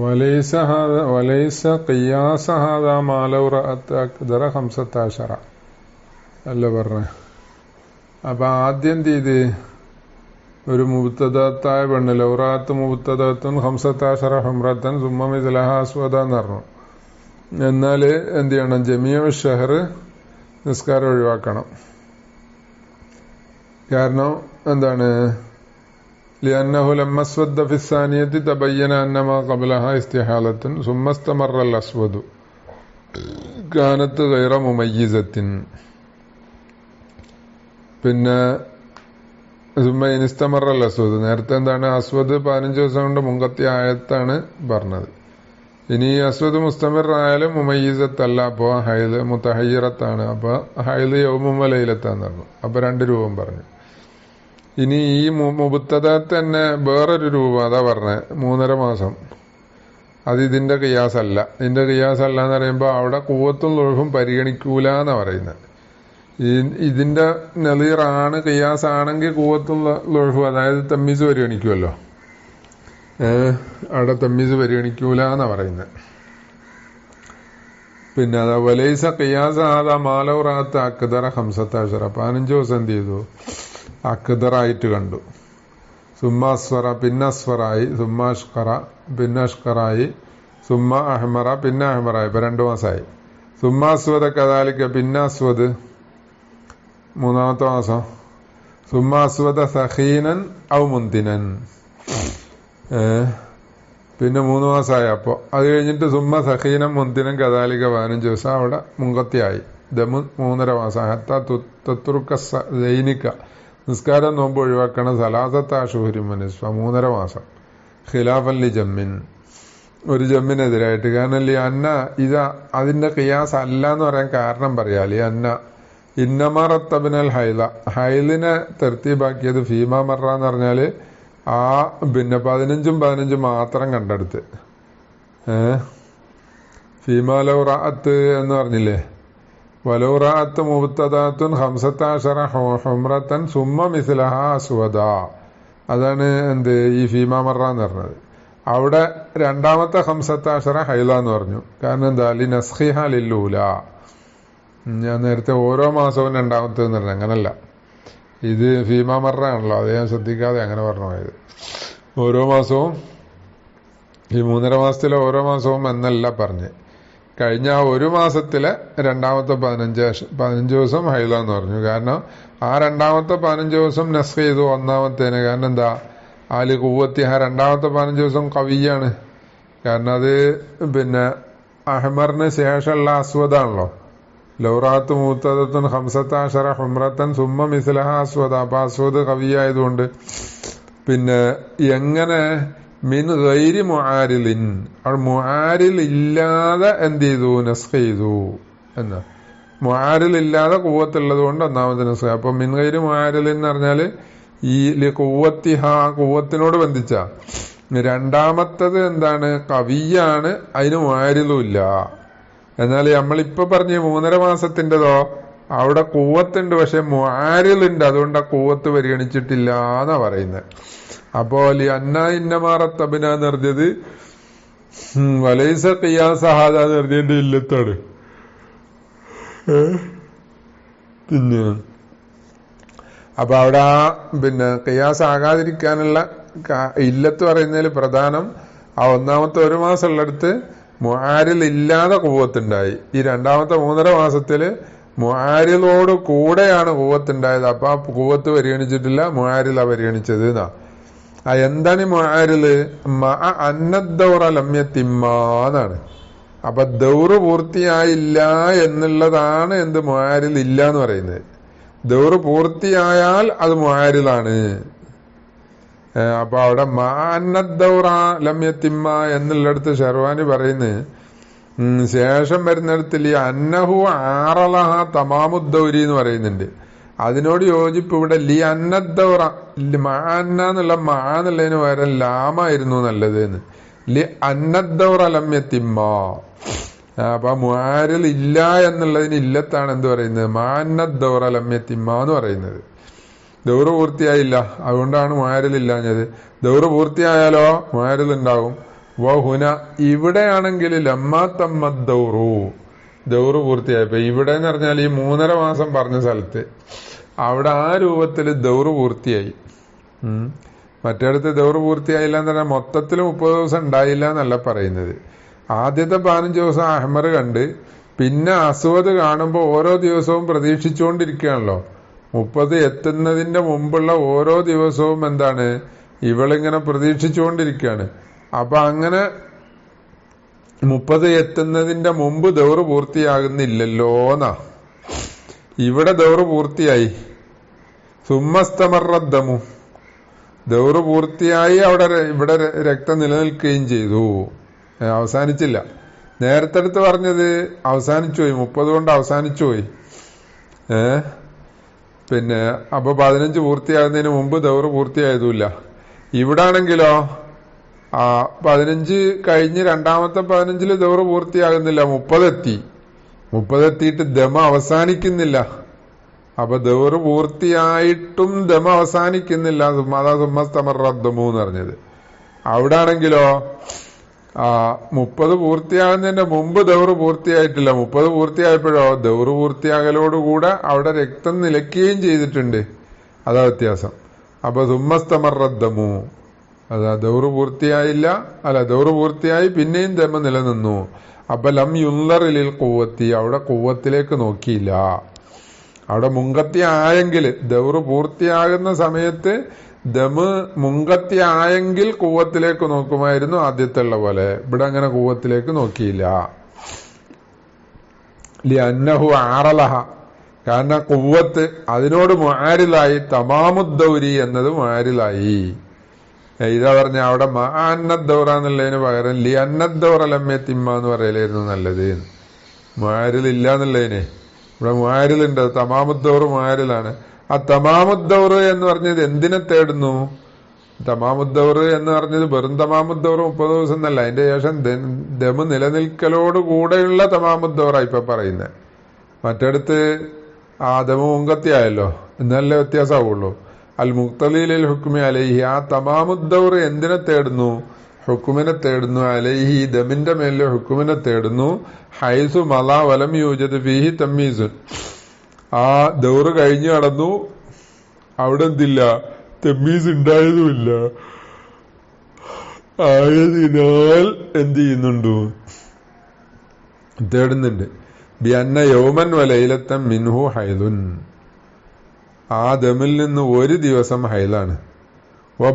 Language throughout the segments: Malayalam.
വലൈസ ഖിയാസ ഹാദാ മാ ലൗ റഅത് അക്ദറ 15 അല്ല പറഞ്ഞ. അപ്പൊ ആദ്യം എന്ത് ചെയ്ത്, ഒരു മുബ്തദത്തായ പെണ്ണ് ലൗറാത്ത് മുബ്തദത്തുൻ 15 ഹുംറത്തൻ സുമ്മ മിസ്ലഹ അസ്വദ എന്ന് പറഞ്ഞു. എന്നാല് എന്ത് ചെയ്യണം, ജമീഉ ഷഹർ നിസ്കാരം ഒഴിവാക്കണം. കാരണം എന്താണ്, ലിഅന്നഹു ലമ്മ അസ്വദ ഫി الثانية തബയ്യന അന്ന മാ ഖബ്ലഹ ഇസ്തിഹാലത്തുൻ സുമ്മ ഇസ്തമറ അൽ അസ്വദു കാനത്ത് ഗൈറ മുമയ്യിസത്തിൻ. പിന്നെ ഇനിസ്തമറ അൽ അസ്വദ്, നേരത്തെ എന്താണ് അസ്വദ് 15 ദിവസം കൊണ്ട് മുങ്കത്തി ആയത്താണ് പറഞ്ഞത്. ഇനി അസ്വദ് മുസ്തമിർ ആയാലും മുമയ്യിസത്തല്ല, അപ്പോ ഹൈദ് മുത്തഹയ്യിറത്താണ്. അപ്പൊ ഹൈദ് യൗമും വലൈലത്താന്ന് പറഞ്ഞു. അപ്പൊ 2 രൂപം പറഞ്ഞു. ഇനി ഈ മുബ്തദഅത്ത് തന്നെ വേറൊരു രൂപം, അതാ പറഞ്ഞ 3.5 മാസം. അത് ഇതിന്റെ ഖിയാസല്ല. ഇതിന്റെ ഖിയാസല്ല എന്ന് പറയുമ്പോൾ അവിടെ ഖുവ്വത്തും ളുഹും പരിഗണിക്കൂല എന്നാ പറയുന്നത്. ഇതിന്റെ നളീറാണ് ഖിയാസാണെങ്കിൽ ഖുവ്വത്തും ളുഹും, അതായത് തമ്മീസ് പരിഗണിക്കുമല്ലോ. അവിടെ തമ്മീസ് പരിഗണിക്കൂല എന്നാ പറയുന്നത്. പിന്നെ അതാ വലൈസ ഖിയാസ ഹാദാ മാ ലൗ റഅത് അക്ദറ 15 15 ദിവസം എന്ത് ചെയ്തു, അക്ദറായിട്ട് കണ്ടു. സുമ്മ അസ്വറ, പിന്നെ അസ്വറായി, സുമ്മ അഷ്കറ, പിന്നെ അഷ്കറായി, സുമ്മ അഹ്മറ, പിന്നെ അഹ്മറായി. ഇപ്പൊ 2 മാസമായി. സുമ്മ അസ്വദ കദാലിക, പിന്നെ അസ്വദ് 3-ാമത്തെ മാസം. സുമ്മ അസ്വദ സഖീനൻ ഔ മുന്തിനൻ, പിന്നെ 3 മാസമായി. അപ്പൊ അത് കഴിഞ്ഞിട്ട് സുമ്മ സഖീനം മുന്തിനം കദാലിക 15 ദിവസം അവിടെ മുങ്കത്തിയായി. ദമു 3.5 മാസം. ഹത്ത തത്രുക്ക ദൈനിക, നിസ്കാരം നോമ്പ് ഒഴിവാക്കണം. സലാസത്ത അശൂരി മുനിസ്ഫ, 3.5 മാസം. ഖിലാഫൻ ലി ജമ്മിൻ, ഒരു ജമ്മിനെതിരായിട്ട്. കാരണം ലി അന്ന ഇത് അതിന്റെ ഖിയാസ് അല്ല എന്ന് പറയാൻ കാരണം പറയാ. ലി അന്ന ഇന്നമറത്തബിനൽ ഹൈല, ഹൈലിനെ തെർത്തീബാക്കിയത് ഫീമ മറ എന്ന് പറഞ്ഞാല് ആ പിന്നെ 15 മാത്രം കണ്ടെടുത്ത്. ഫീമാലൗറാത്ത് എന്ന് പറഞ്ഞില്ലേ, വലൗറാത്ത് മുബ്തദഅത്തുൻ 15 ഹുംറത്തൻ സുമ്മ മിസ്ലഹ അസ്വദ, അതാണ് എന്ത് ഈ ഫീമാ മറ എന്ന് പറഞ്ഞത്. അവിടെ 2-ാമത്തെ 15 ഹൈല എന്ന് പറഞ്ഞു. കാരണം എന്താ, ലി നസ്ഖിഹ ലില്ലൂല. ഞാൻ നേരത്തെ ഓരോ മാസവും 2-ാമത്തെ എന്ന് പറഞ്ഞു, അങ്ങനല്ല. ഇത് ഫീമാ മറ ആണല്ലോ, അത് ഞാൻ ശ്രദ്ധിക്കാതെ അങ്ങനെ പറഞ്ഞു പോയത്. ഓരോ മാസവും ഈ 3.5 മാസത്തിലെ ഓരോ മാസവും എന്നല്ല പറഞ്ഞ്. കഴിഞ്ഞ ആ ഒരു മാസത്തിലെ 2-ാമത്തെ 15 ദിവസം ഹൈല എന്ന് പറഞ്ഞു. കാരണം ആ 2-ാമത്തെ 15 ദിവസം നസ്ഖ് ചെയ്തു 1-ാമത്തേന്. കാരണം എന്താ, ആല് ഖുവ്വത്തി, ആ 2-ാമത്തെ 15 ദിവസം കവിയാണ്. കാരണം അത് പിന്നെ അഹ്മറിന് ശേഷമുള്ള അസ്വദാണല്ലോ. ലൗറാത്ത് മുബ്തദഅത്തുൻ 15 ഹുംറത്തൻ സുമ്മ മിസ്ലഹ അസ്വദ. അപ്പൊ അസ്വദ് കവിയായതുകൊണ്ട് പിന്നെ എങ്ങനെ മിൻ ഗൈരി മുആരിലിൻ, അവിടെ മുആരിൽ ഇല്ലാതെ എന്ത് ചെയ്തു, നസ്ഖ് ചെയ്തു എന്നാ. മുആരിൽ ഇല്ലാതെ ഖുവ്വത്തുള്ളത് കൊണ്ട് 1-ാമത്തെ നസ്ഖ്. അപ്പൊ മിൻ ഗൈരി മുആരിലിൻ എന്ന് പറഞ്ഞാല് ഈ ഖുവ്വത്തിഹ, ഖുവ്വത്തിനോട് ബന്ധിച്ച. 2-ാമത്തത് എന്താണ്, കവിയാണ്, അതിന് മുആരിലും ഇല്ല. എന്നാൽ നമ്മളിപ്പോ പറഞ്ഞ 3.5 മാസത്തിൻ്റെതോ അവിടെ ഖുവ്വത്തുണ്ട്, പക്ഷെ മുആരിലുണ്ട്, അതുകൊണ്ട് ആ ഖുവ്വത്ത് പരിഗണിച്ചിട്ടില്ല എന്നാ പറയുന്നത്. അപ്പോ ലി അന്ന ഇന്നമാറത്തബിന എന്ന് പറഞ്ഞത് വലൈസ ഖിയാസ ഹാദാ എന്ന് പറഞ്ഞതിന്റെ ഇല്ലത്താണ്. പിന്നെ അപ്പൊ അവിടെ പിന്നെ ഖിയാസ് ആകാതിരിക്കാനുള്ള ഇല്ലത്ത് പറയുന്നതിൽ പ്രധാനം ആ 1-ാമത്തെ 1 മാസം ഉള്ളിടത്ത് മുആരിൽ ഇല്ലാതെ ഖുവ്വത്തുണ്ടായി. ഈ 2-ാമത്തെ 3.5 മാസത്തില് മുആരിലോട് കൂടെയാണ് ഖുവ്വത്തുണ്ടായത്. അപ്പൊ ആ ഖുവ്വത്ത് പരിഗണിച്ചിട്ടില്ല, മുആരില പരിഗണിച്ചത് എന്നാ. എന്താണ് മുആരില്, അന്നദ്ദൗറ ലമ്യത്തിമ്മാന്നാണ്. അപ്പൊ ദൗറ് പൂർത്തിയായില്ല എന്നുള്ളതാണ് എന്ത് മുആരിൽ ഇല്ല എന്ന് പറയുന്നത്. ദൗറ് പൂർത്തിയായാൽ അത് മുആരിലാണ്. അപ്പൊ അവിടെ അന്നദ്ദൗറ ലമ്യത്തിമ്മ എന്നുള്ളിടത്ത് ഷെർവാനി പറയുന്നത് ശേഷം വരുന്നിടത്തിൽ ഈ അന്നഹു ആറലഹ തമാമുദ്ദൗരി എന്ന് പറയുന്നുണ്ട്. അതിനോട് യോജിപ്പ് ഇവിടെ ലി അന്നദ്ദൗറ, മാന്ന എന്നുള്ള മാന്നുള്ളതിന് പകരം ലാമായിരുന്നു നല്ലത് എന്ന്. ലി അന്നദ്ദൗറ ലമ്യത്തിമ്മ. അപ്പൊ മുആരിൽ ഇല്ല എന്നുള്ളതിന് ഇല്ലത്താണ് എന്ത് പറയുന്നത്, മാന്നദ്ദൗറ ലമ്യത്തിമ്മ എന്ന് പറയുന്നത്. ദൗറ് പൂർത്തിയായില്ല, അതുകൊണ്ടാണ് മുആരിൽ ഇല്ലാഞ്ഞത്. ദൗറ് പൂർത്തിയായാലോ മുആരിൽ ഉണ്ടാവും. വഹുന ഇവിടെയാണെങ്കിൽ ലമ്മാ തമ്മദ് ദൗറ് പൂർത്തിയായപ്പോ ഇവിടെ എന്ന് പറഞ്ഞാൽ ഈ 3.5 മാസം പറഞ്ഞ സ്ഥലത്ത് അവിടെ ആ രൂപത്തിൽ ദൗറ് പൂർത്തിയായി. മറ്റേടത്ത് ദൗറ് പൂർത്തിയായില്ല എന്ന് പറഞ്ഞാൽ മൊത്തത്തിൽ 30 ദിവസം ഉണ്ടായില്ല എന്നല്ല പറയുന്നത്. ആദ്യത്തെ 15 ദിവസം അഹ്മർ കണ്ട് പിന്നെ അസ്വദ് കാണുമ്പോൾ ഓരോ ദിവസവും പ്രതീക്ഷിച്ചുകൊണ്ടിരിക്കുകയാണല്ലോ. 30 എത്തുന്നതിന്റെ മുമ്പുള്ള ഓരോ ദിവസവും എന്താണ് ഇവളിങ്ങനെ പ്രതീക്ഷിച്ചുകൊണ്ടിരിക്കുകയാണ്. അപ്പൊ അങ്ങനെ 30 എത്തുന്നതിന്റെ മുമ്പ് ദൗറ് പൂർത്തിയാകുന്നില്ലല്ലോന്നാ. ഇവിടെ ദൗറ് പൂർത്തിയായി. സുമ്മസ്തമറദ്ദമു ദൗറ് പൂർത്തിയായി. ഇവിടെ രക്തം നിലനിൽക്കുകയും ചെയ്തു. അവസാനിച്ചില്ല. നേരത്തെ അടുത്ത് പറഞ്ഞത് അവസാനിച്ചു പോയി, 30 കൊണ്ട് അവസാനിച്ചു പോയി. പിന്നെ അപ്പൊ 15 പൂർത്തിയാകുന്നതിന് മുമ്പ് ദൗറ് പൂർത്തിയായതുമില്ല. ഇവിടെ ആണെങ്കിലോ 15 കഴിഞ്ഞ് രണ്ടാമത്തെ 15 ദൗറ് പൂർത്തിയാകുന്നില്ല, 30 എത്തിയിട്ട് ദമ അവസാനിക്കുന്നില്ല. അപ്പൊ ദൗറ് പൂർത്തിയായിട്ടും ദമ അവസാനിക്കുന്നില്ല. അതാ സുമ്മസ്തമറദ്ദമു എന്ന് പറഞ്ഞത്. അവിടെ ആണെങ്കിലോ 30 പൂർത്തിയാകുന്നതിന്റെ മുമ്പ് ദൗറ് പൂർത്തിയായിട്ടില്ല. 30 പൂർത്തിയായപ്പോഴോ ദൗറ് പൂർത്തിയാകലോടുകൂടെ അവിടെ രക്തം നിലയ്ക്കുകയും ചെയ്തിട്ടുണ്ട്. അതാ വ്യത്യാസം. അപ്പൊ സുമ്മസ്തമറദ്ദമു അതാ ദൗറ് പൂർത്തിയായില്ല, ദൗറ് പൂർത്തിയായി പിന്നെയും ദമ നിലനിന്നു. അപ്പൊ ലം യുൻളറിലിൽ ഖുവ്വത്തി അവിടെ ഖുവ്വത്തിലേക്ക് നോക്കിയില്ല. അവിടെ മുങ്കത്തി ആയെങ്കിൽ ദൗറ് പൂർത്തിയാകുന്ന സമയത്ത് ദമ് മുങ്കത്തി ആയെങ്കിൽ ഖുവ്വത്തിലേക്ക് നോക്കുമായിരുന്നു ആദ്യത്തെ ഉള്ള പോലെ. ഇവിടെ അങ്ങനെ ഖുവ്വത്തിലേക്ക് നോക്കിയില്ല. ലിഅന്നഹു ആറലഹ കാരണം ഖുവ്വത്ത് അതിനോട് മുആരിലായി. തമാമുദ്ദൗരി എന്നത് മുആരിലായി. ഇതാ പറഞ്ഞ അവിടെ മഅന്നദ്ദൗറ എന്നുള്ളതിന് പകരം ലിഅന്നദ്ദൗറ ലമ്യത്തിമ്മ എന്ന് പറയലായിരുന്നു നല്ലത്. മുആരിലില്ല എന്നുള്ളതിന് ഇവിടെ മുആരിലുണ്ട്. തമാമുദ്ദൗറ് മുആരിലാണ്. ആ തമാമുദ്ദൗറ് എന്ന് പറഞ്ഞത് എന്തിനെ തേടുന്നു? തമാമുദ്ദൗറ് എന്ന് പറഞ്ഞത് വെറും തമാമുദ്ദൗറ് 30 ദിവസം എന്നല്ല, അതിന്റെ ശേഷം ദമ് നിലനിൽക്കലോട് കൂടെയുള്ള തമാമുദ്ദൗറാ ഇപ്പൊ പറയുന്നത്. മറ്റടുത്ത് ദമ് മുങ്കത്തിയായല്ലോ, എന്നല്ലേ വ്യത്യാസമാവുള്ളൂ. അൽ മുഖ്തലീലിൽ ഹുക്മി അലൈഹി ആ തമാമുദ്ദൗറ് എന്തിനെ തേടുന്നു? ഹുക്കുമിനെ തേടുന്നു. അലൈഹി ദമിന്റെ മേലെ ഹുക്കുമിനെ തേടുന്നു. ഹൈസു മല വലം യൂജദ് ഫീഹി തമ്മീസുൻ ആ ദൗറ് കഴിഞ്ഞു കടന്നു, അവിടെ എന്തില്ല, തമ്മീസ് ഉണ്ടായതുമില്ല. ആയതിനാൽ എന്ത് ചെയ്യുന്നുണ്ട്? തേടുന്നുണ്ട്. ബിഅന്ന യൗമൻ വലൈലത്തൻ മിൻഹു ഹൈലുൻ ആ ദമിൽ നിന്ന് ഒരു ദിവസം ഹൈലാണ്.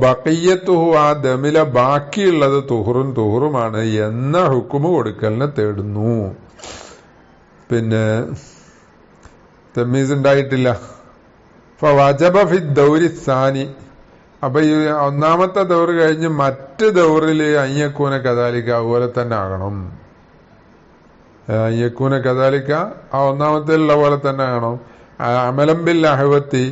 ബഖിയ്യത്തുഹു ആ ദമിലെ ബാക്കിയുള്ളത് തുഹറുമാണ് എന്ന ഹുക്കുമ് കൊടുക്കലിനെ തേടുന്നു. പിന്നെ തമ്മീസ് ഉണ്ടായിട്ടില്ല. ഫവജബ ഫി ദൗരി സാനി അപ്പൊ ഈ ഒന്നാമത്തെ ദൗറ് കഴിഞ്ഞ് മറ്റ് ദൗറില് അയ്യക്കൂന കദാലിക്ക അതുപോലെ തന്നെ ആകണം. അയ്യക്കൂന കദാലിക്ക ആ ഒന്നാമത്തേലുള്ള പോലെ തന്നെ ആകണം. അമലംബിൽ അഹ്വത്തി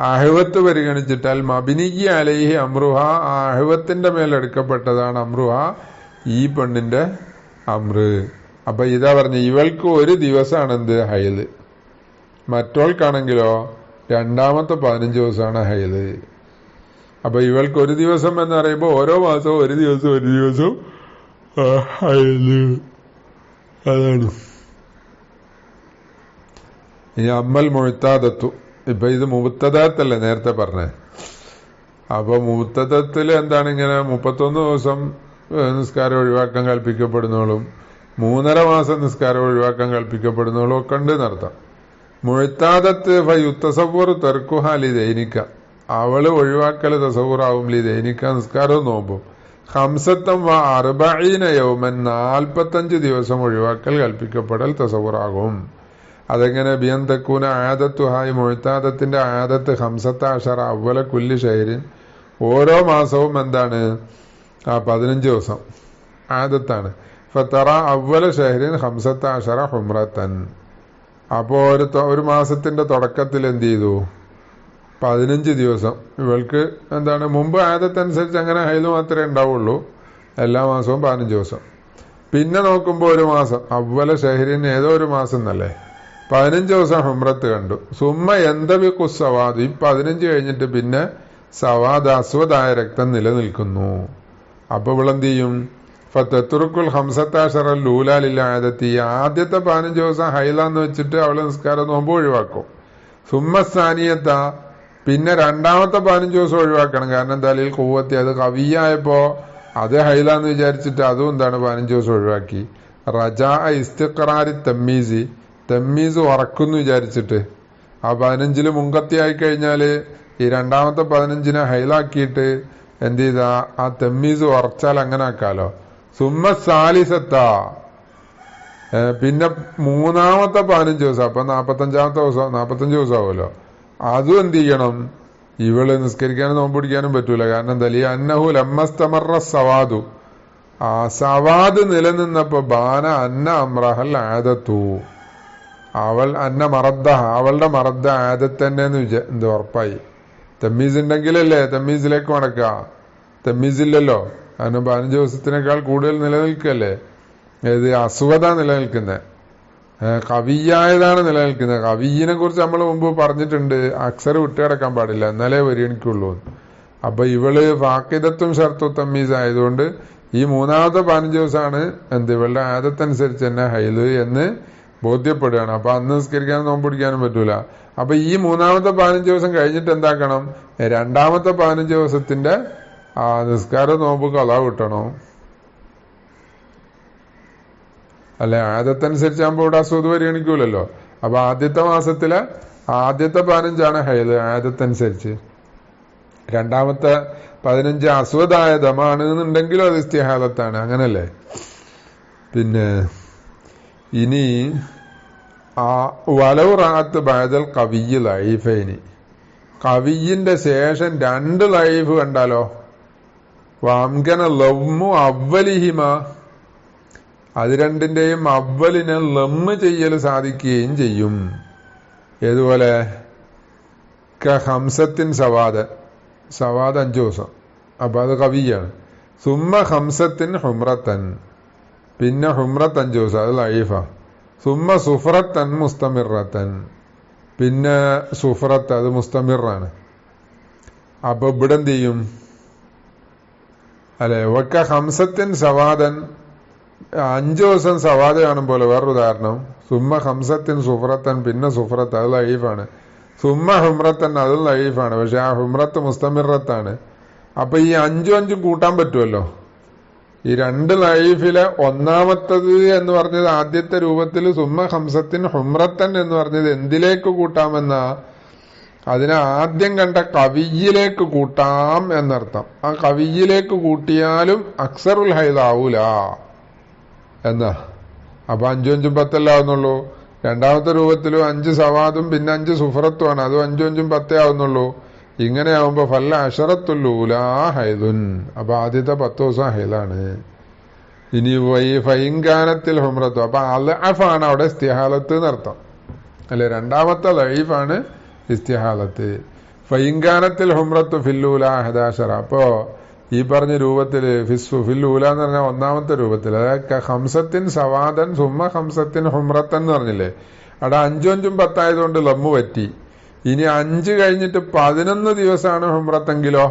അഹ്വത്ത് പരിഗണിച്ചിട്ടാൽ മബിനിക്ക് അലൈഹി അമ്രുഹ ആ അഹ്വത്തിന്റെ മേലെടുക്കപ്പെട്ടതാണ് അമ്രുഹ ഈ പെണ്ണിന്റെ അമ്ര്. അപ്പൊ ഇതാ പറഞ്ഞ ഇവൾക്ക് ഒരു ദിവസമാണ് എന്ത് ഹൈല്, മറ്റോൾക്കാണെങ്കിലോ രണ്ടാമത്തെ 15 ദിവസമാണ് ഹൈല്. അപ്പൊ ഇവൾക്ക് ഒരു ദിവസം എന്ന് പറയുമ്പോ ഓരോ മാസവും ഒരു ദിവസം ഹൈല്. അതാണ് ഇനി അമ്മൽ മുഅ്തദത്തു. ഇപ്പൊ ഇത് മുബ്തദാത്തല്ലേ നേരത്തെ പറഞ്ഞേ. അപ്പൊ മുബ്തദത്തില് എന്താണ് ഇങ്ങനെ 31 ദിവസം നിസ്കാരം ഒഴിവാക്കാൻ കൽപ്പിക്കപ്പെടുന്നോളും 3.5 മാസം നിസ്കാരം ഒഴിവാക്കാൻ കൽപ്പിക്കപ്പെടുന്നോളും ഒക്കെ ഉണ്ട് എന്നർത്ഥം. മുഅ്തദത്ത് ഫയുത്തസവ്വറു തർക്കുഹ ലിദൈനിക അവള് ഒഴിവാക്കല് തസവ്വുറാവും ലിദൈനിക നിസ്കാരവും നോമ്പും. 45 യൗമൻ 45 ദിവസം ഒഴിവാക്കൽ കൽപ്പിക്കപ്പെടൽ തസവ്വുറാകും. അതെങ്ങനെ? ബിയൻ തക്കൂന ആദത്തുഹായി മുഅ്തദത്തിന്റെ ആദത്ത് 15 അവ്വല കുല്ലി ഷഹരിൻ ഓരോ മാസവും എന്താണ് 15 ദിവസം ആദത്താണ്. ഫതറ അവ്വല ഷഹരിൻ 15 ഹുംറത്തൻ അപ്പോ ഒരു മാസത്തിന്റെ തുടക്കത്തിൽ എന്ത് ചെയ്തു 15 ദിവസം ഇവൾക്ക് എന്താണ് മുമ്പ് ആദത്തനുസരിച്ച് അങ്ങനെ ഹൈല് മാത്രമേ ഉണ്ടാവുള്ളൂ, എല്ലാ മാസവും 15 ദിവസം. പിന്നെ നോക്കുമ്പോ ഒരു മാസം അവ്വല ഷഹരിൻ ഏതോ ഒരു മാസം എന്നല്ലേ 15 ദിവസം ഹുംറത്ത് കണ്ടു. സുമ്മ എന്തബി കുസ്സവാദ് ഈ 15 കഴിഞ്ഞിട്ട് പിന്നെ സവാദ് അസ്വദായ രക്തം നിലനിൽക്കുന്നു. അപ്പൊ ഇവളെന്ത് ചെയ്യും? ഫത്തുറുക്കുൽ 15 ലൂലാലില്ലായതെത്തി ആദ്യത്തെ 15 ദിവസം ഹൈലാന്ന് വെച്ചിട്ട് അവള് നിസ്കാരം നോമ്പ് ഒഴിവാക്കും. സുമ്മസാനിയത്ത പിന്നെ രണ്ടാമത്തെ 15 ദിവസം ഒഴിവാക്കണം. കാരണം ദലീൽ കൂവത്തി അത് കവിയായപ്പോ അത് ഹൈലാന്ന് വിചാരിച്ചിട്ട് അതും എന്താണ് 15 ദിവസം ഒഴിവാക്കി. റജാ ഇസ്തിഖറാരി തമ്മീസ് ഉറക്കുന്നു വിചാരിച്ചിട്ട് ആ 15 മുൻകത്തിയായി കഴിഞ്ഞാല് ഈ രണ്ടാമത്തെ 15 ഹൈലാക്കിയിട്ട് എന്ത് ചെയ്താ ആ തമ്മീസ് ഉറച്ചാൽ അങ്ങനെ ആക്കാലോ. സുമ്മ സാലിസത്ത പിന്നെ മൂന്നാമത്തെ 15 ദിവസം അപ്പൊ 45 ദിവസം ആവുമല്ലോ. അതും എന്ത് ചെയ്യണം, ഇവള് നിസ്കരിക്കാനും നോമ്പ് പിടിക്കാനും പറ്റൂല. കാരണം എന്താ അന്നഹു ലമ്മസ്തമറ സവാദു ആ സവാദ് നിലനിന്നപ്പോ ബാന അന്ന അമ്രഹൽ ആദത്തു അവൾ അന്ന മറദ്ദ അവളുടെ മറദ്ദ ആദത്തന്നെന്ന് എന്ത് ഉറപ്പായി. തമ്മീസ് ഉണ്ടെങ്കിലല്ലേ തമ്മീസിലേക്ക് മടക്ക. തമ്മീസില്ലല്ലോ. കാരണം 15 ദിവസത്തിനേക്കാൾ കൂടുതൽ നിലനിൽക്കല്ലേ. ഏത് അസുഖത നിലനിൽക്കുന്നത്, കവിയായതാണ് നിലനിൽക്കുന്നത്. കവിയിനെ കുറിച്ച് നമ്മൾ മുമ്പ് പറഞ്ഞിട്ടുണ്ട്, അക്സർ വിട്ടുകിടക്കാൻ പാടില്ല എന്നാലേ പരിഗണിക്കുള്ളൂ. അപ്പൊ ഇവള് ഫാക്കിദത്തും ഷർത്തും തമ്മീസ് ആയതുകൊണ്ട് ഈ മൂന്നാമത്തെ 15 ദിവസമാണ് ഇവളുടെ ആദത്തനുസരിച്ച് തന്നെ ഹൈല് എന്ന് ബോധ്യപ്പെടുകയാണ്. അപ്പൊ അന്ന് നിസ്കരിക്കാനും നോമ്പ് പിടിക്കാനും പറ്റൂല. അപ്പൊ ഈ മൂന്നാമത്തെ 15 ദിവസം കഴിഞ്ഞിട്ട് എന്താക്കണം, രണ്ടാമത്തെ 15 ദിവസത്തിന്റെ ആ നിസ്കാര നോമ്പ് കള കിട്ടണം. അല്ലെ ആദത്തനുസരിച്ചാകുമ്പോ ഇവിടെ അസുഖ പരിഗണിക്കൂലല്ലോ. അപ്പൊ ആദ്യത്തെ മാസത്തിലെ ആദ്യത്തെ 15 ഹൈല് ആദത്തനുസരിച്ച്, രണ്ടാമത്തെ 15 അസ്വദായ ദമാണ് എന്നുണ്ടെങ്കിലും അത് ഇസ്തിഹാലത്താണ്. അങ്ങനല്ലേ. പിന്നെ ഇനി ആ വലവ് റാത്ത് ബഅദൽ ഖവിയ്യ് ലൈഫൈനി കവിയിന്റെ ശേഷം 2 ലൈഫ് കണ്ടാലോ. വാംകന ലമ്മു അവലിഹിമ അത് രണ്ടിന്റെയും അവലിനെ ലമ്മ് ചെയ്യൽ സാധിക്കുകയും ചെയ്യും. ഏതുപോലെ ഹംസത്തിൻ സവാദ് 5 ദിവസം അപ്പൊ അത് കവിയാണ്. സുമ്മ ഹംസത്തിൻ ഹുമ്രത്തൻ പിന്നെ ഹുമ്രത്ത് 5 ദിവസം അത് ലൈഫ. സുമ്മ സുഫറത്തൻ മുസ്തമിറത്തൻ പിന്നെ സുഫറത്ത് അത് മുസ്തമിറാണ്. അപ്പൊ ഇവിടെ എന്ത് ചെയ്യും, അല്ലെ ഒക്ക ഹംസത്തിൻ സവാദൻ 5 ദിവസം സവാദ് കാണുമ്പോലെ. വേറൊരു ഉദാഹരണം, സുമ്മ ഹംസത്തിൻ സുഫറത്തൻ പിന്നെ സുഫറത്ത് അത് ലൈഫാണ്. സുമ്മ ഹുമ്രത്തൻ അത് ലൈഫാണ്. പക്ഷെ ആ ഹുമ്രത്ത് മുസ്തമിറത്താണ്. അപ്പൊ ഈ 5 കൂട്ടാൻ പറ്റുമല്ലോ. ഈ 2 ലൈഫിലെ ഒന്നാമത്തത് എന്ന് പറഞ്ഞത് ആദ്യത്തെ രൂപത്തിൽ സുമ്മ ഹംസത്തിൻ ഹുമ്രത്തൻ എന്ന് പറഞ്ഞത് എന്തിലേക്ക് കൂട്ടാമെന്ന അതിനെ ആദ്യം കണ്ട കവിയിലേക്ക് കൂട്ടാം എന്നർത്ഥം. ആ കവിയിലേക്ക് കൂട്ടിയാലും അക്സറുൽ ഹൈദാവൂല എന്നാ. അപ്പൊ 5 10 ആവുന്നുള്ളൂ. രണ്ടാമത്തെ രൂപത്തിലും 5 സവാദും പിന്നെ 5 സുഫറത്തുമാണ്. അതും 5 10 ആവുന്നുള്ളൂ. ഇങ്ങനെ ആവുമ്പോ ഫല്ല അഷറത്തുല്ലൂലാ ഹൈദുൻ അപ്പൊ ആദ്യത്തെ 10 ദിവസം ഹൈലാണ്. ഇനി ഫൈൻകാനത്തിൽ ഹുമ്രത്തു അപ്പൊ അൽഅഫാണ് അവിടെ ഇസ്തിഹാലത്ത് എന്നർത്ഥം അല്ലെ. രണ്ടാമത്തെ ലൈഫാണ് ഇസ്തിഹാലത്ത്. ഫൈൻകാനത്തിൽ ഹുമ്രത്തു ഫില്ലൂല 11 അപ്പോ ഈ പറഞ്ഞ രൂപത്തില് ഫില്ലൂല എന്ന് പറഞ്ഞാൽ ഒന്നാമത്തെ രൂപത്തിൽ, അതായത് ഹംസത്തിൻ സവാദൻ സുമ്മ ഹംസത്തിൻ ഹുമ്രത്തൻ എന്ന് പറഞ്ഞില്ലേ. അവിടെ 5 10 ആയതുകൊണ്ട് ലമ്മു പറ്റി. ഇനി 5 കഴിഞ്ഞിട്ട് 11 ദിവസമാണ് ഹുമ്രത്തെങ്കിലോ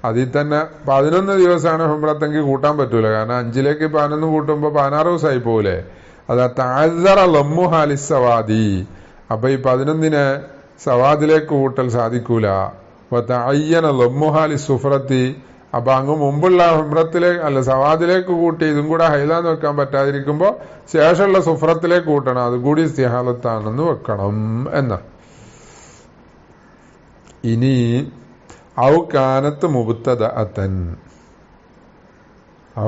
അതിൽ തന്നെ 11 ദിവസമാണ് ഹുമ്രത്തെങ്കിൽ കൂട്ടാൻ പറ്റൂല. കാരണം 5ലേക്ക് 11 കൂട്ടുമ്പോ 16 ദിവസമായി പോലെ. അതാ തഅസ്സറ ലമ്മു ഹാലിസ് സവാദി അപ്പൊ ഈ 11 സവാദിലേക്ക് കൂട്ടൽ സാധിക്കൂല. തഅയ്യന ലമ്മു ഹാലിസ് സുഫറത്തി അപ്പൊ അങ്ങ് മുമ്പുള്ള ഹുമ്രത്തിലേക്ക് അല്ല സവാദിലേക്ക് കൂട്ടി ഇതും കൂടെ ഹൈലാന്ന് വെക്കാൻ പറ്റാതിരിക്കുമ്പോ ശേഷമുള്ള സുഫറത്തിലേക്ക് കൂട്ടണം. അതുകൂടി ഇസ്തിഹാലത്താണെന്ന് വെക്കണം എന്നാ. ഇനി ഔകാനത്ത് മുബ്തദഅതൻ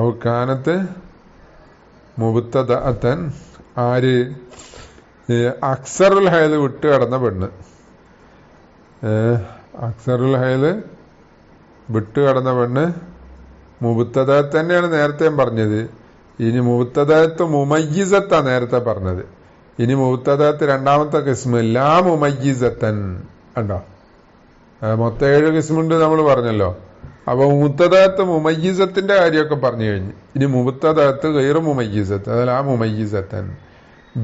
ഔകാനത്ത് മുബ്തദഅതൻ ആര് അക്സറുൽ ഹൈല് വിട്ട് കടന്ന പെണ്ണ്. അക്സറുൽ ഹൈല് വിട്ട് കടന്ന പെണ്ണ് മുബ്തദഅത്ത് തന്നെയാണ് നേരത്തെ പറഞ്ഞത്. ഇനി മുബ്തദഅത്ത് മുമയ്യിസത്താ നേരത്തെ പറഞ്ഞത്. ഇനി മുബ്തദഅത്ത് രണ്ടാമത്തെ ഖിസ്മ് ലാ മുമയ്യിസത്തൻ കണ്ടോ. മൊത്തം 7 കിസ്മുണ്ട് നമ്മൾ പറഞ്ഞല്ലോ. അപ്പൊ മുബ്തദഅത്ത് മുമയ്യിസത്തിന്റെ കാര്യമൊക്കെ പറഞ്ഞു കഴിഞ്ഞു. ഇനി മുബ്തദഅത്ത് ഗൈറു മുമയ്യിസത്ത് അതല്ല ആ മുമയ്യിസത്തൻ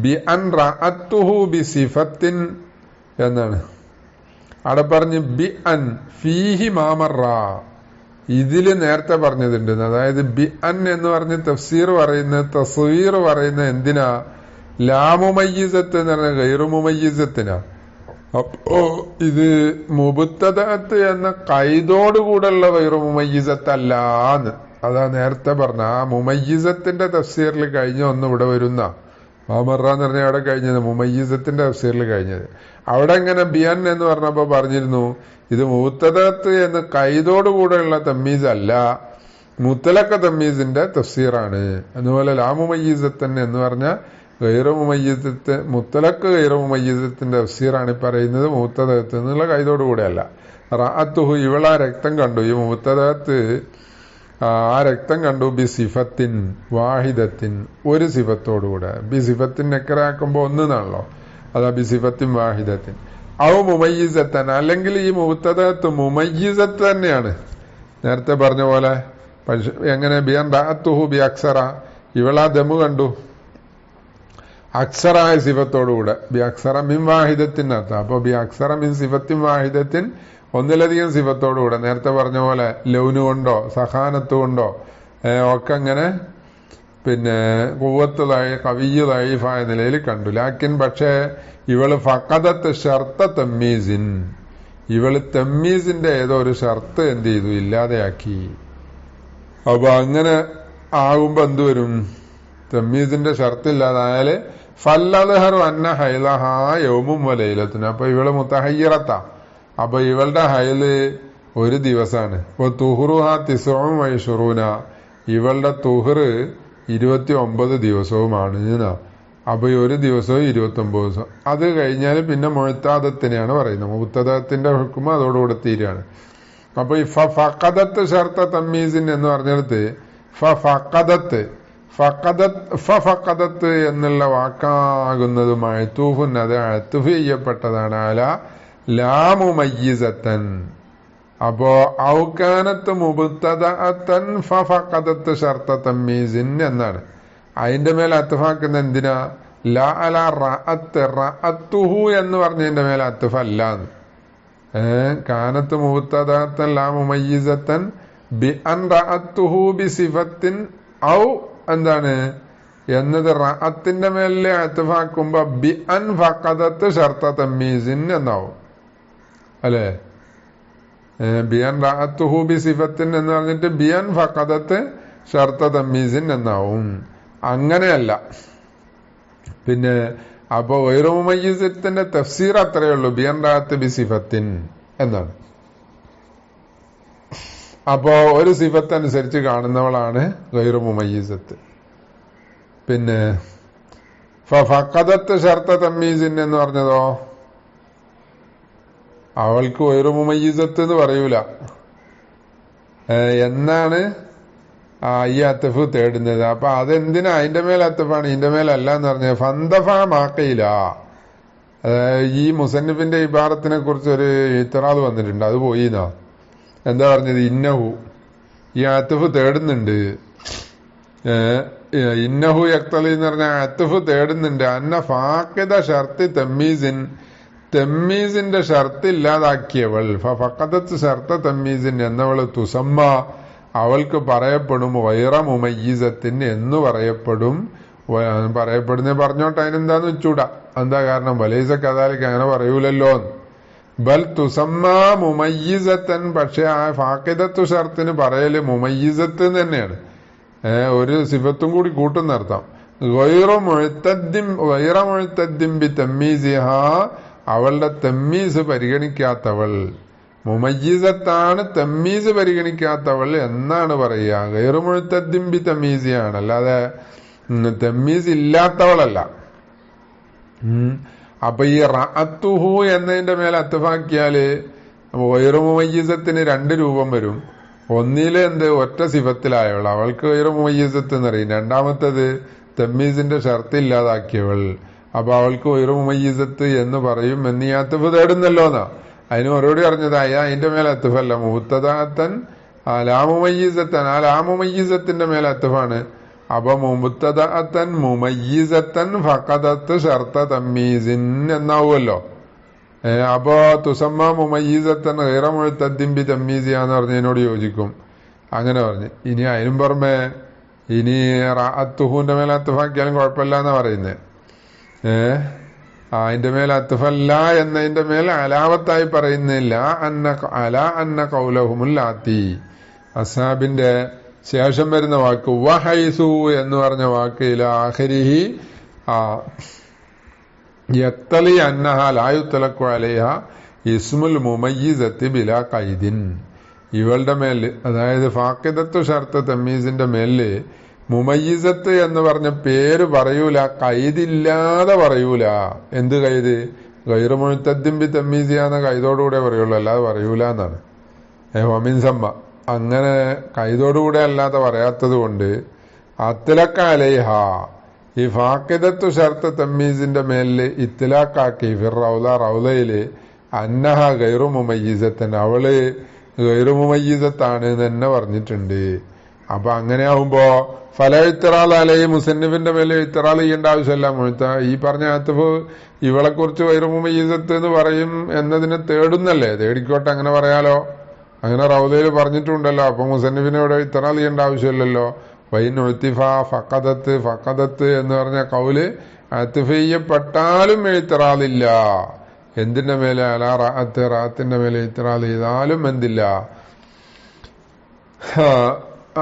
ബി അൻ റഅത്തുഹു ബി സിഫത്തിൻ എന്നാണ് അവിടെ പറഞ്ഞ്. ബി അൻ ഫീഹി മാമറ ഇതില് നേരത്തെ പറഞ്ഞതുണ്ട്. അതായത് ബി അൻ എന്ന് പറഞ്ഞ് തഫ്സീർ പറയുന്നത് തസ്വീർ പറയുന്നത് എന്തിനാ? ലാമുമയ്യിസത്ത് എന്ന് പറഞ്ഞ ഗൈറുമുമയ്യിസത്തിനാ. അപ്പോ ഇത് മുബത്തദഅത്ത് എന്ന കൈതോടുകൂടെയുള്ള ഗൈറുമുമയ്യിസത്തല്ലാന്ന്. അതാ നേരത്തെ പറഞ്ഞ ആ മുമയ്യിസത്തിന്റെ തഫ്സീറിൽ കഴിഞ്ഞ ഒന്ന് ഇവിടെ വരുന്ന മാമറ എന്ന് പറഞ്ഞാൽ അവിടെ കഴിഞ്ഞത് മുമയ്യിസത്തിന്റെ തഫ്സീറിൽ കഴിഞ്ഞത്. അവിടെ എങ്ങനെ ബിയൻ എന്ന് പറഞ്ഞപ്പോ പറഞ്ഞിരുന്നു ഇത് മുബത്തദഅത്ത് എന്ന് കൈതോടുകൂടെയുള്ള തമ്മീസ് അല്ല, മുത്തലക്ക തമ്മീസിന്റെ തഫ്സീറാണ്. അതുപോലെ ലാമുമയ്യിസത്തൻ എന്ന് പറഞ്ഞാൽ ഗൈറുമുമയ്യിസത്ത് മുത്തലക്ക് ഗൈറുമുമയ്യിസത്തിന്റെ തഫ്സീറാണ് പറയുന്നത്. മുബത്തദഅത്ത് എന്നുള്ള കൈതോടുകൂടെ അല്ല. റഅത്തുഹു ഇവളാ രക്തം കണ്ടു. ഈ മുബത്തദഅത്ത് ആ രക്തം കണ്ടു ബി സിഫത്തിൻ വാഹിദത്തിൻ ഒരു സിഫത്തോടുകൂടെ. ബി സിഫത്തിൻ നെക്കറാക്കുമ്പോ ഒന്നാണല്ലോ, അതാ ബി സിഫത്തിൻ വാഹിദത്തിൻ. ഔ മുമയ്യിസത്തൻ അല്ലെങ്കിൽ ഈ മുബത്തദഅത്ത് മുമയ്യിസത്ത് തന്നെയാണ്. നേരത്തെ പറഞ്ഞ പോലെ എങ്ങനെ ബിയൻ റഅത്തുഹു ബി അക്സറ ഇവളാ ദമു കണ്ടു അക്സറായ സിഫത്തോടുകൂടെ. ബി അക്സറ മിൻ വാഹിദത്തിൻ അർത്ഥം. അപ്പൊ ബി അക്സറ മിൻ സിഫത്തിൻ വാഹിദത്തിൻ ഒന്നിലധികം സിഫത്തോടുകൂടെ. നേരത്തെ പറഞ്ഞ പോലെ ലൗന് കൊണ്ടോ സഹാനത്ത് കൊണ്ടോ ഒക്കെ അങ്ങനെ പിന്നെ കുവ്വത്തുതായി കവിയുതായിഫായ നിലയിൽ കണ്ടു. ലാക്കിൻ പക്ഷേ ഇവള് ഫഖദത്ത് ഷർത്ത തമ്മീസിൻ ഇവള് തമ്മീസിന്റെ ഏതോ ഒരു ഷർത്ത് എന്ത് ചെയ്തു? ഇല്ലാതെയാക്കി. അപ്പൊ അങ്ങനെ ആകുമ്പോ എന്തുവരും? തമ്മീസിന്റെ ഷർത്ത് ഇല്ലാതായാല് ഫല്ലദ്ഹറു അന്ന ഹൈലഹാ യൗമും വലൈലത്തുൻ. അപ്പൊ ഇവള് മുത്തഹയ്യിറത്താ. അപ്പൊ ഇവളുടെ ഹൈല് ഒരു ദിവസമാണ്. ഇപ്പൊ തുഹ്റുഹ തിസ്ഉം വഇശ്റൂന ഇവളുടെ തുഹ്റ് 29 ദിവസവുമാണ്. അപ്പൊ ഒരു ദിവസവും 29 ദിവസം. അത് കഴിഞ്ഞാൽ പിന്നെ മുഅ്തദത്തിനെയാണ് പറയുന്നത്. മുഅ്തദത്തിന്റെ ഹുക്മ അതോടുകൂടെ തീരുകയാണ്. അപ്പൊ ഈ ഫഖദത്ത് ഷർത്ത തമ്മീസിൻ എന്ന് പറഞ്ഞെടുത്ത് ഫഖദത്ത് എന്നുള്ള വാക്കാകുന്നത് മഅ്തൂഫുൻ അത് അത്ഫ് ചെയ്യപ്പെട്ടതാണ് അല ലാമുമയ്യിസത്തൻ. അപ്പോ ഔകാനത്ത് മുബ്തദഅത്തൻ ഫഖദത്ത് ഷർത്ത തമ്മീസിൻ എന്നാണ്. അതിന്റെ മേലെ അത്ഫാക്കുന്ന എന്തിനാ? ലാ അല റഅത്തുഹു എന്ന് പറഞ്ഞതിന്റെ മേലെ അത്ഫ് അല്ലാന്ന്. കാനത്ത് മുബ്തദഅത്തൻ ലാമുമയ്യിസത്തൻ ബി അൻ റഅത്തുഹു ബി സിഫത്തിൻ ഔ എന്താണ് എന്നത് റഅത്തിന്റെ മേലെ അത്ഫാക്കുമ്പോ ബി അൻ ഫഖദത്ത് ഷർത്ത തമ്മീസിൻ എന്നാവും അല്ലെ. ബിയൻ റഅത്തുഹു ബി സിഫത്തിൻ എന്ന് പറഞ്ഞിട്ട് ബിയൻ ഫഖദത്ത് ഷർത്ത തമ്മീസിൻ എന്നാവും. അങ്ങനെയല്ല. പിന്നെ അപ്പൊ ഗൈറുമുമയ്യിസത്തിന്റെ തഫ്സീർ അത്രയേ ഉള്ളൂ, ബിയൻ റഅത്ത് ബി സിഫത്തിൻ എന്നാണ്. അപ്പോ ഒരു സിഫത്ത് അനുസരിച്ച് കാണുന്നവളാണ് ഗൈറുമുമയ്യിസത്ത്. പിന്നെ ഫഖദത്ത് ഷർത്ത തമ്മീസിൻ എന്ന് പറഞ്ഞതോ അവൾക്ക് ഗൈറുമുമയ്യിസത്ത് എന്ന് പറയൂല എന്നാണ് ഈ അത്തഫ് തേടുന്നത്. അപ്പൊ അതെന്തിനാ? അതിന്റെ മേലെ അത്തഫാണ്, ഇതിന്റെ മേലല്ല എന്ന് പറഞ്ഞത്. ഫന്തഫ മാക്കയില. ഈ മുസന്നിഫിന്റെ ഇബാറത്തിനെ കുറിച്ച് ഒരു ഇത്റാദ് വന്നിട്ടുണ്ട്, അത് പോയിന്നാ. എന്താ പറഞ്ഞത്? ഇന്നഹു ഈ അത്തഫ് തേടുന്നുണ്ട്. ഇന്നഹു യക്തലി എന്ന് പറഞ്ഞ അത്തഫ് തേടുന്നുണ്ട്. അന്ന ഫാഖിദ ഷർത്തി തമ്മീസിൻ തമ്മീസിന്റെ ഷർത്ത് ഇല്ലാതാക്കിയവൾ ഫഖദത്ത് ഷർത്ത തമ്മീസിൻ എന്നവള് തുസമ്മ അവൾക്ക് പറയപ്പെടും ഗൈറ മുമയ്യിസത്തിൻ എന്ന് പറയപ്പെടും. പറയപ്പെടുന്ന പറഞ്ഞോട്ടെ, അതിനെന്താന്ന് വെച്ചൂടാ. എന്താ കാരണം? വലൈസ കദാലിക അങ്ങനെ പറയൂലല്ലോ. ബൽ തുസമ്മ മുമയ്യിസത്തൻ. പക്ഷെ ആ ഫാഖിദത്തു ഷർത്തിന് പറയല് മുമയ്യിസത്ത് തന്നെയാണ്. ഒരു സിഫത്തും കൂടി കൂട്ടുന്നർത്ഥം. ഗൈറ മുഅ്തദ്ദിൻ ബി തമ്മീസിഹാ അവളുടെ തമ്മീസ് പരിഗണിക്കാത്തവൾ. മുമയ്യിസത്താണ്, തമ്മീസ് പരിഗണിക്കാത്തവൾ എന്നാണ് പറയുക. ഗൈറു മുഅ്തദ്ദിൻ ബി തമ്മീസിയാണ്, അല്ലാതെ തമ്മീസ് ഇല്ലാത്തവളല്ല. അപ്പൊ ഈ റഅത്തുഹു എന്നതിന്റെ മേലെ അത്ഫാക്കിയാല് ഗൈറു മുമയ്യിസത്തിന് 2 രൂപം വരും. ഒന്നില് ഒറ്റ സിഫത്തിലായവൾ, അവൾക്ക് ഗൈറു മുമയ്യിസത്ത് എന്നറിയും. രണ്ടാമത്തത് തമ്മീസിന്റെ ഷർത്ത് ഇല്ലാതാക്കിയവൾ, അപ്പൊ അവൾക്ക് ഗൈറു മുമയ്യിസത്ത് എന്ന് പറയും. എന്ന് ഈ അത്ഫ് തേടുന്നല്ലോ എന്നാ. അതിന് മറുപടി പറഞ്ഞതായ അതിന്റെ മേലെ അത്ഫല്ല, മുബ്തദഅത്തൻ ലാമുമയ്യിസത്തൻ. ആ ലാമുമയ്യിസത്തിന്റെ മേലെ അത്ഫാണ്. അപ്പൊ മുബ്തദഅത്തൻ മുമയ്യിസത്തൻ ഫഖദത്ത് ഷർത്ത തമ്മീസിൻ എന്നാവുമല്ലോ. അപ്പോ തുസമ്മ മുമയ്യിസത്തൻ ഗൈറ മുഅ്തദ്ദിൻ ബി തമ്മീസിയാന്ന് പറഞ്ഞതിനോട് യോജിക്കും. അങ്ങനെ പറഞ്ഞു. ഇനി അതിനും പുറമെ ഇനി അത്തുഹുവിന്റെ മേലെ അത്തുഫാക്കിയാലും കുഴപ്പമില്ല എന്നാ പറയുന്നത്. അതിന്റെ മേൽ അത്തുഫല്ല എന്നതിന്റെ മേൽ അലാവത്തായി പറയുന്നില്ല. അന്ന കൗലഹുമുല്ലാത്തി അസ്ഹാബിന്റെ ശേഷം വരുന്ന വാക്ക് വഹൈസു എന്ന് പറഞ്ഞ വാക്ക് ആഖിരിഹി യക്തലി അന്നഹ ലായുത്തലക്കു അലൈഹ ഇസ്മുൽ മുമയ്യിസത്തി ബിലാ ഖൈദിൻ. ഇവളുടെ മേല്, അതായത് ഫാഖിദത്തു ഷർത്ത് തമ്മീസിന്റെ മേല് മുമയ്യിസത്ത് എന്ന് പറഞ്ഞ പേര് പറയൂല, ഖൈദില്ലാതെ പറയൂല. എന്ത് ഖൈദ്? ഗൈറു മുഅ്തദ്ദിൻ ബി തമ്മീസിയാന്ന ഖൈദോടുകൂടെ പറയുള്ളൂ, അല്ലാതെ പറയൂല എന്നാണ്. വമിൻ സമ്മ അങ്ങനെ ഖൈദോടുകൂടെ അല്ലാതെ പറയാത്തത് കൊണ്ട് അത്ലക്ക അലൈഹ ഈ ഫാഖിദത്തു ഷർത്ത് തമ്മീസിന്റെ മേലില് ഇത്ലാക്കാക്കി ഫിർ റൗലയില് അന്നഹ ഗൈറു മുമയ്യിസത്തൻ, അവള് ഗൈറു മുമയ്യിസത്താണ് എന്ന് തന്നെ പറഞ്ഞിട്ടുണ്ട്. അപ്പൊ അങ്ങനെ ആവുമ്പോ ഫല ഇത്തറാൽ അലൈഹി മുസന്നിഫിന്റെ മേലെ ഇത്തറാൽ ചെയ്യേണ്ട ആവശ്യമല്ല. ഈ പറഞ്ഞ ആത്തഫ് ഇവളെ കുറിച്ച് ഗൈറു മുമയ്യിസത്ത് എന്ന് പറയും എന്നതിനെ തേടുന്നല്ലേ, തേടിക്കോട്ടെ, അങ്ങനെ പറയാലോ. അങ്ങനെ റൗദയിൽ പറഞ്ഞിട്ടുണ്ടല്ലോ. അപ്പൊ മുസന്നിഫിനെ ഇവിടെ ഇത്തറാൽ ചെയ്യേണ്ട ആവശ്യമില്ലല്ലോ. ഫഖദത്ത് എന്ന് പറഞ്ഞ കൗല് അത്ഫ് ചെയ്യപ്പെട്ടാലും എഴുത്തറാലില്ല. എന്തിന്റെ മേലെ? അലാ റാഅത്ത്, റാത്തിന്റെ മേലെ ഇത്തറാൽ ചെയ്താലും എന്തില്ല,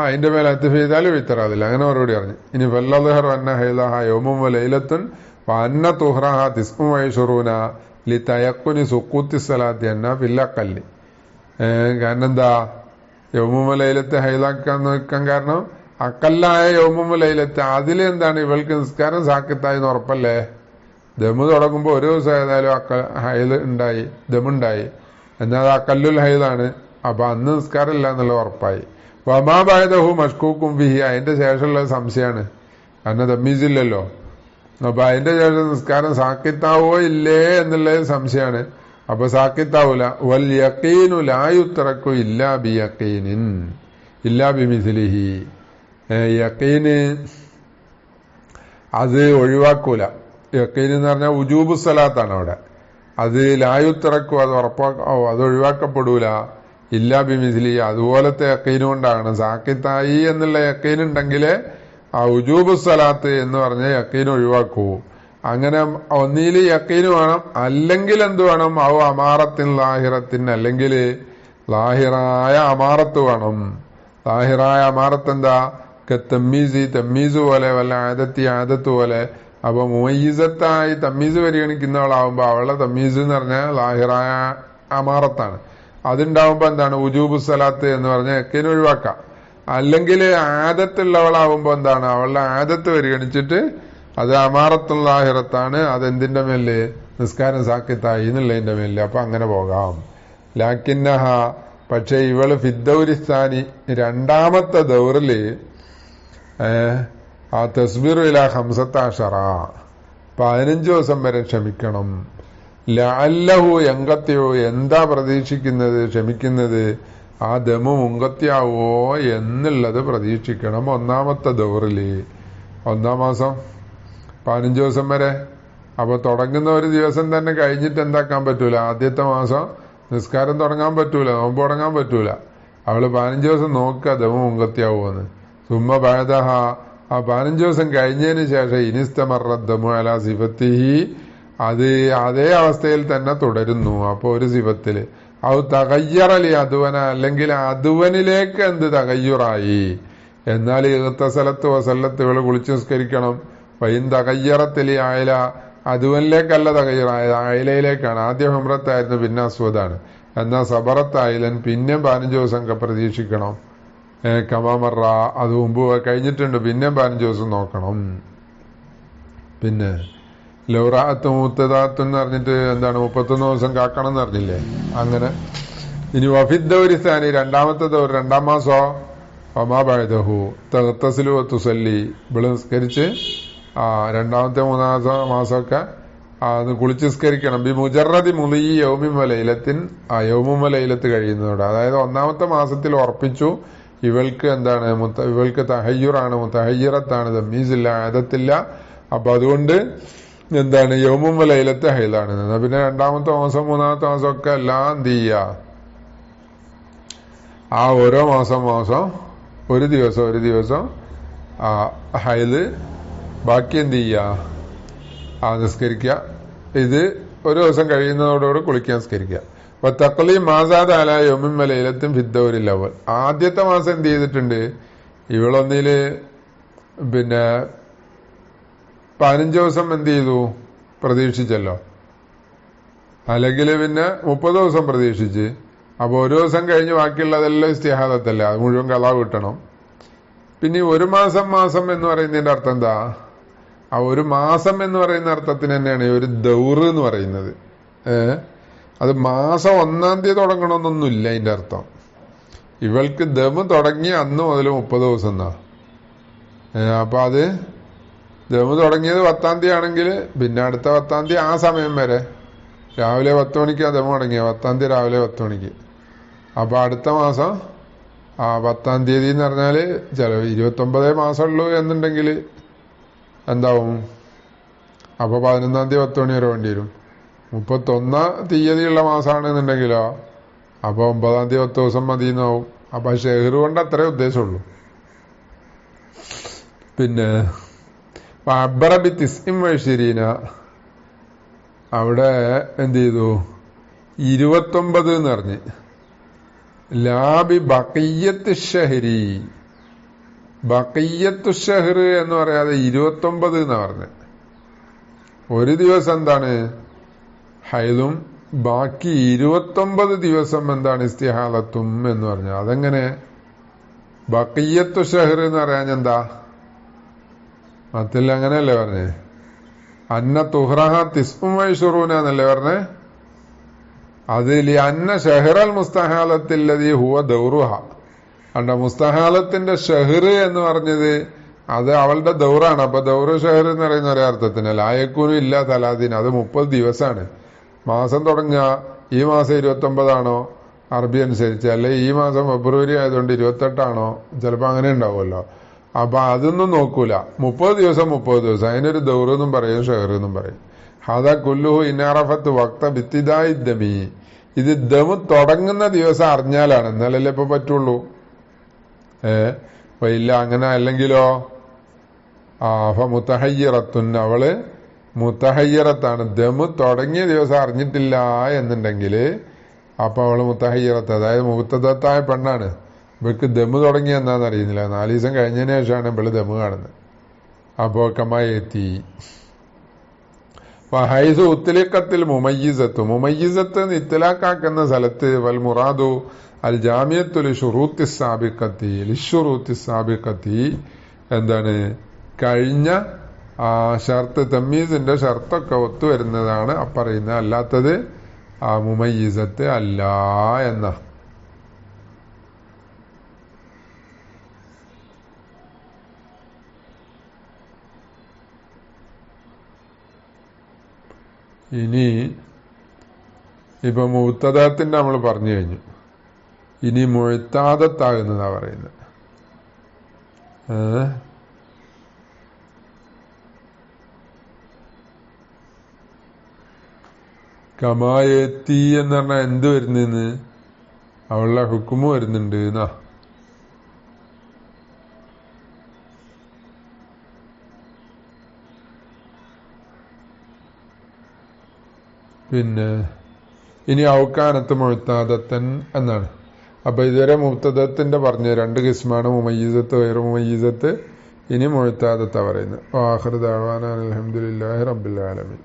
അതിന്റെ മേലെ അത്ഫ് ചെയ്താലും ഇത്തറാലില്ല. അങ്ങനെ മറുപടി പറഞ്ഞു. ഇനി വല്ലദ്ഹറു അന്ന ഹൈലഹ യൗമുൻ വലൈലത്തുൻ വഅന്ന തുഹ്റഹ 29 ലിതയഖുനി സുഖൂത്തി സ്വലാത്തി അന്ന ഫിൽ അഖല്ലി. കാരണം എന്താ? യൗമുൻ വലൈലത്ത് ഹൈലാക്കാൻ നോക്കാൻ കാരണം അക്കല്ലായ യൗമുൻ വലൈലത്ത് അതിലെന്താണ് ഇവൾക്ക് നിസ്കാരം സാക്കിത്തായി എന്ന് ഉറപ്പല്ലേ? ദമ് തുടങ്ങുമ്പോ ഒരു ദിവസം ഏതായാലും ഹൈല് ഉണ്ടായി, ദമുണ്ടായി, എന്നാൽ അക്കല്ലുൽ ഹൈലാണ്. അപ്പൊ അന്ന് നിസ്കാരം ഇല്ല എന്നുള്ള ഉറപ്പായി. വമാബായതഹു മഷ്കൂക്കും ഫിഹി, അതിന്റെ ശേഷമുള്ള സംശയമാണ്. കാരണം തമ്മീസില്ലല്ലോ. അപ്പൊ അതിന്റെ ശേഷം നിസ്കാരം സാക്കിത്താവോ ഇല്ലേ എന്നുള്ളത് സംശയമാണ്. അപ്പൊ സാക്കിത്താവൂല. വൽ യഖീനു ലാ യുത്രക്കു ഇല്ലാ ബി യഖീനിൻ ഇല്ലാ ബി മിസ്ലിഹി. യഖീന് അത് ഒഴിവാക്കൂല. യഖീൻ എന്ന് പറഞ്ഞാൽ ഉജൂബു സ്വലാത്താണ് അവിടെ. അത് ലായുത്തിറക്കും, അത് ഒഴിവാക്കപ്പെടൂല. ഇല്ലാ ബി മിസ്ലി, അതുപോലത്തെ യഖീൻ കൊണ്ടാണ്. സാക്കിത്തായി എന്നുള്ള യഖീൻ ഉണ്ടെങ്കിലേ ആ ഉജൂബു സ്വലാത്ത് എന്ന് പറഞ്ഞ യഖീൻ ഒഴിവാക്കൂ. അങ്ങനെ ഒന്നിൽ യഖീൻ വേണം, അല്ലെങ്കിൽ എന്ത് വേണം? ഔ അമാറത്തിൻ ലാഹിറത്തിൻ, അല്ലെങ്കിൽ ലാഹിറായ അമാറത്ത് വേണം. ലാഹിറായ അമാറത്ത് എന്താ? തമ്മീസ് പോലെ, വല്ല ആദത്ത് പോലെ. അപ്പൊ മുമയ്യിസത്തായി തമ്മീസ് പരിഗണിക്കുന്നവളാവുമ്പോ അവളുടെ തമ്മീസ് എന്ന് പറഞ്ഞാൽ ലാഹിറായ അമാറത്താണ്. അതുണ്ടാവുമ്പോ എന്താണ്? ഉജൂബു സ്വലാത്ത് എന്ന് പറഞ്ഞാൽ യഖീൻ ഒഴിവാക്കാം. അല്ലെങ്കിൽ ആദത്തുള്ളവളാവുമ്പോ എന്താണ്? അവളുടെ ആദത്ത് പരിഗണിച്ചിട്ട് അത് അമാറത്തുൽ ലാഹിറത്താണ്. അതെന്തിന്റെ മേല്? നിസ്കാരം സാക്കിത്തായി എന്നുള്ളതിന്റെ മേല്. അപ്പൊ അങ്ങനെ പോകാം. ലാക്കിന്നഹ, പക്ഷെ ഇവള് ഫിദ്ദൗരിസ്ഥാനി രണ്ടാമത്തെ ദൗറില് ആ തസ്ബീറു ഇലാ 15 15 ദിവസം വരെ ക്ഷമിക്കണം. ലഅല്ലഹു യങ്കത്തിയോ, എന്താ പ്രതീക്ഷിക്കുന്നത്, ക്ഷമിക്കുന്നത്? ആ ദമു മുങ്കത്തിയാവോ എന്നുള്ളത് പ്രതീക്ഷിക്കണം. ഒന്നാമത്തെ ദൗറില് 1-ാം മാസം 15 ദിവസം വരെ. അപ്പൊ തുടങ്ങുന്ന ഒരു ദിവസം തന്നെ കഴിഞ്ഞിട്ട് എന്താക്കാൻ പറ്റൂല? ആദ്യത്തെ മാസം നിസ്കാരം തുടങ്ങാൻ പറ്റൂല, നോമ്പ് തുടങ്ങാൻ പറ്റൂല. അവള് 15 ദിവസം നോക്കുക ദമു മുങ്കത്തിയാവോന്ന്. സുമ്മ ബഅദഹ, ആ 15 ദിവസം കഴിഞ്ഞതിന് ശേഷം ഇനിസ്തമറദ്ദമു അലാ സിഫത്തിഹി, അത് അതേ അവസ്ഥയിൽ തന്നെ തുടരുന്നു. അപ്പൊ ഒരു സിഫത്തില് ഔ തഗയ്യറലി അതുവന, അല്ലെങ്കിൽ അതുവനിലേക്ക് എന്ത് തഗയ്യുറായി. എന്നാൽ ഇഗ്തസലത്ത് വസല്ലത്ത് ഇവള് കുളിച്ച് നിസ്കരിക്കണം. വൈൻ തഗയ്യറത്തിലി ആയില, അതുവനിലേക്കല്ല തഗയ്യറായത്, ആയിലയിലേക്കാണ്. ആദ്യം ഹുംറത്തായിരുന്നു, പിന്നെ അസ്വദാണ്. എന്നാൽ സബറത്തായിലൻ പിന്നെ 15 ദിവസം പ്രതീക്ഷിക്കണം. കമാമറ, അത് മുമ്പ് കഴിഞ്ഞിട്ടുണ്ട്, പിന്നെ 15 ദിവസം നോക്കണം. പിന്നെ ലൗറാത്ത് മുത്തദാത്ത് എന്ന് പറഞ്ഞിട്ട് എന്താണ്? 31 ദിവസം കാക്കണം എന്ന് പറഞ്ഞില്ലേ? അങ്ങനെ. ഇനി വഫിദ്ദൗരിസ്ഥാനി രണ്ടാമത്തെ ദൗർ, 2-ാം മാസോ ഒമാബായതഹു തഗ്തസിലു തുസല്ലി, ഇവിടെ നിസ്കരിച്ച് രണ്ടാമത്തെ 3-ാമത്തെ മാസമൊക്കെ അത് കുളിച്ച് നിസ്കരിക്കണം. ബി മുജറദി മുലി യൗമിൻ വലൈലത്തിൻ, യൗമുൻ വലൈലത്ത് കഴിയുന്നതോടെ. അതായത് 1-ാമത്തെ മാസത്തിൽ ഉറപ്പിച്ചു ഇവൾക്ക് എന്താണ്? ഇവൾക്ക് തഹയ്യുറാണ്, മുത്തഹയ്യിറത്താണ്, തമ്മീസില്ല, ആദത്തില്ല. അപ്പൊ അതുകൊണ്ട് എന്താണ്? യൗമുൻ വലൈലത്ത് ഹൈലാണ്. പിന്നെ 2-ാമത്തെ മാസം 3-ാമത്തെ മാസം ഒക്കെ എല്ലാം എന്ത് ചെയ്യുക? ആ ഓരോ മാസം ഒരു ദിവസം ആ ഹൈദ് ബാക്കി എന്ത് ചെയ്യുക നിസ്കരിക്കുക. ഇത് ഒരു ദിവസം കഴിയുന്നതോടുകൂടി കുളിക്കാൻ നിസ്കരിക്കുക. അപ്പൊ തക്കളി മാസാദ് അല യോമിൻ ലൈലത്തും ഫിദ്ദൗരിൽ അവൽ. ആദ്യത്തെ മാസം എന്ത് ചെയ്തിട്ടുണ്ട്, ഇവളൊന്നില് 15 ദിവസം എന്ത് ചെയ്തു പ്രതീക്ഷിച്ചല്ലോ, അല്ലെങ്കിൽ 30 ദിവസം പ്രതീക്ഷിച്ച്. അപ്പൊ ഒരു ദിവസം കഴിഞ്ഞ് ബാക്കിയുള്ളതെല്ലാം ഇസ്തിഹാദത്തല്ല, അത് മുഴുവൻ കളാ കിട്ടണം. പിന്നെ ഒരു മാസം എന്ന് പറയുന്നതിന്റെ അർത്ഥം എന്താ, ആ ഒരു മാസം എന്ന് പറയുന്ന അർത്ഥത്തിന് തന്നെയാണ് ഒരു ദൗറ് എന്ന് പറയുന്നത്. അത് മാസം 1-ാം തീയതി തുടങ്ങണമെന്നൊന്നുമില്ല അതിന്റെ അർത്ഥം. ഇവൾക്ക് ദമ് തുടങ്ങിയ അന്ന് മുതൽ 30 ദിവസം എന്നാ. അപ്പൊ അത് ദമ് തുടങ്ങിയത് 10-ാം തീയതി ആണെങ്കിൽ പിന്നെ അടുത്ത 10-ാം തീയതി ആ സമയം വരെ രാവിലെ 10 മണിക്ക് ദമ് തുടങ്ങിയ 10-ാം തീയതി രാവിലെ 10 മണിക്ക്. അപ്പൊ അടുത്ത മാസം 10-ാം തീയതി എന്ന് പറഞ്ഞാല് ചില 29 മാസമുള്ളൂ എന്നുണ്ടെങ്കിൽ എന്താവും, അപ്പൊ 11-ാം തീയതി 10 മണി വരെ വേണ്ടി വരും. 31-ാം തീയതിയുള്ള മാസമാണെന്നുണ്ടെങ്കിലോ അപ്പൊ 9-ാം തീയതി 10 ദിവസം മതിയെന്നാവും. അപ്പൊ ഷെഹർ കൊണ്ട് അത്രേ ഉദ്ദേശമുള്ളൂ. പിന്നെ അബ്ബറബി തിസ്ഇം വശീരീന, അവിടെ എന്ത് ചെയ്തു 29 എന്ന് പറഞ്ഞ്. ലാബി ബഖിയ്യത്ത് ഷഹരി, ബഖിയ്യത്തു ഷഹർ എന്ന് പറയാതെ 29 എന്നാ പറഞ്ഞത്. ഒരു ദിവസം എന്താണ് ഹൈദും ബാക്കി 29 ദിവസം എന്താണ് ഇസ്തിഹാലത്തും എന്ന് പറഞ്ഞു. അതെങ്ങനെ ബഖിയ്യത്തു ഷഹർ എന്ന് പറയാൻ എന്താ മത്തിൽ അങ്ങനെയല്ലേ പറഞ്ഞേ, അന്ന തുഹ്റഹ തിസ്ഉം വൈശുറൂന എന്നല്ലേ പറഞ്ഞേ. അതിൽ അന്ന ഷഹറൽ മുസ്തഹാലത്തില്ലതി ഹുവ ദൗറുഹ, അണ്ട മുസ്തഹാലത്തിന്റെ ഷഹർ എന്ന് പറഞ്ഞത് അത് അവളുടെ ദൗറാണ്. അപ്പൊ ദൗറ് ഷഹർ എന്ന് പറയുന്ന ഒരേ അർത്ഥത്തിന് ലായക്കൂനും ഇല്ല തലാദീൻ, അത് 30 ദിവസമാണ്. മാസം തുടങ്ങുക ഈ മാസം 29 അറബി അനുസരിച്ച്, അല്ലെ ഈ മാസം ഫെബ്രുവരി ആയതുകൊണ്ട് 28 ചിലപ്പോ അങ്ങനെ ഉണ്ടാവുമല്ലോ. അപ്പൊ അതൊന്നും നോക്കൂല, 30 ദിവസം അതിനൊരു ദൗറ് എന്നും പറയും ഷഹർ എന്നും പറയും. ഹദാ കുല്ലുഹു ഇനാറഫത്ത് വക്ത ബിത്തിദായി ദമി, ഇത് ദമ് തുടങ്ങുന്ന ദിവസം അറിഞ്ഞാലാണ്, എന്നാലല്ലേ ഇപ്പൊ പറ്റുള്ളൂ. ഇല്ല അങ്ങനെ അല്ലെങ്കിലോ അപ്പൊ മുത്തഹയ്യറത്തുൻ, അവള് മുത്തഹയ്യറത്താണ്. ദമ് തുടങ്ങിയ ദിവസം അറിഞ്ഞിട്ടില്ല എന്നുണ്ടെങ്കിൽ അപ്പൊ അവള് മുത്തഹയ്യറത്ത്, അതായത് മുത്തദത്തായ പെണ്ണാണ്. ഇവക്ക് ദമ് തുടങ്ങിയ എന്താണെന്ന് അറിയുന്നില്ല, 4 ദിവസം കഴിഞ്ഞതിന് ശേഷമാണ് ഇവള് ദമ് കാണുന്നത്. അപ്പോ കമായെത്തി ഹൈസു ഉത്തലിക്കത്തിൽ മുമയ്യിസത്ത് ഇത്തലാക്കാക്കുന്ന സ്ഥലത്ത് വൽ മുറാദു അൽ ജാമിയത്തുൽ ഷുറൂത്തി സാബിഖത്തി എന്താണ് കഴിഞ്ഞ ഷർത്ത് തമ്മീസിന്റെ ഷർത്തൊക്കെ ഒത്തുവരുന്നതാണ് പറയുന്നത്. അല്ലാത്തത് മുമയ്യിസത്ത് അല്ല എന്ന. ഇനി ഇപ്പൊ മുഅ്തദത്തിന്റെ നമ്മൾ പറഞ്ഞു കഴിഞ്ഞു. ഇനി മുഅ്താദത്താകുന്നതാ പറയുന്നത്. കമായെത്തി എന്ന് പറഞ്ഞാൽ എന്ത് വരുന്നെന്ന് അവളുടെ ഹുക്കുമ് വരുന്നുണ്ട് എന്നാ. പിന്നെ ഇനി ഔക്കാനത്ത് മുഅ്താദത്തൻ എന്നാണ്. അപ്പൊ ഇതുവരെ മുഅ്തദത്തിന്റെ പറഞ്ഞ 2 കിസ്മാണ്, മുമയ്യിസത്ത് ഗൈറു മുമയ്യിസത്ത്. ഇനി മുഅ്താദത്താ പറയുന്നത്. ആഖിറു ദഅവാനാ അൽഹംദുലില്ലാഹി റബ്ബിൽ ആലമീൻ.